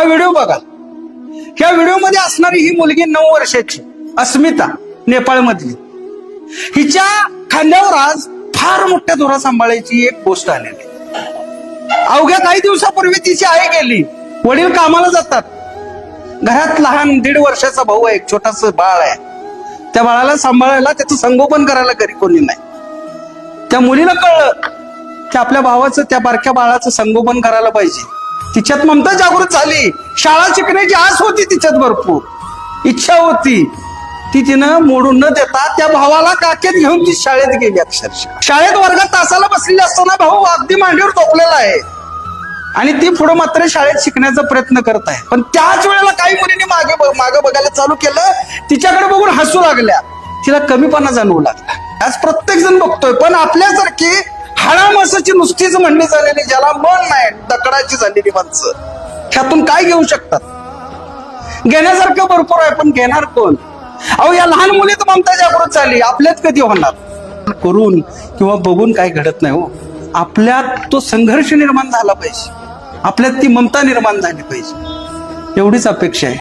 हा व्हिडिओ बघा. ह्या व्हिडिओमध्ये असणारी ही मुलगी 9 वर्षाची अस्मिता, नेपाळमधली, हिच्या खांद्यावर आज फार मोठ्या धुरा सांभाळायची एक गोष्ट आलेली. अवघ्या काही दिवसापूर्वी तिची आई गेली. वडील कामाला जातात. घरात लहान 1.5 वर्षाचा भाऊ आहे, एक छोटास बाळ आहे. त्या बाळाला सांभाळायला, त्याचं संगोपन करायला घरी कोणी नाही. त्या मुलीला कळलं की आपल्या भावाचं, त्या बारक्या बाळाचं संगोपन करायला पाहिजे. तिच्यात ममता जागृत झाली. शाळा शिकण्याची आस होती तिच्यात, भरपूर इच्छा होती. ती तिनं मोडून न देता त्या भावाला काकेत घेऊन ती शाळेत गेली. अक्षरशः शाळेत वर्गात तासाला बसलेली असताना भाऊ अगदी मांडीवर झोपलेला आहे आणि ती पुढे मात्र शाळेत शिकण्याचा प्रयत्न करत आहे. पण त्याच वेळेला काही मुलींनी मागे बघायला चालू केलं. तिच्याकडे बघून हसू लागल्या. तिला कमीपणा जाणवू लागला. आज प्रत्येक जण बघतोय, पण आपल्यासारखी हाडामासाची नुसतीच म्हणली झालेली, ज्याला मन नाही, दकडाची झालेली माणसं ह्यातून काय घेऊ शकतात? घेण्यासारखं भरपूर आहे, पण घेणार कोण? अहो, या लहान मुलीत ममता जागृत झाली. आपल्यात कधी होणार? करून किंवा बघून काय घडत नाही हो. आपल्यात तो संघर्ष निर्माण झाला पाहिजे. आपल्यात ती ममता निर्माण झाली पाहिजे. एवढीच अपेक्षा आहे.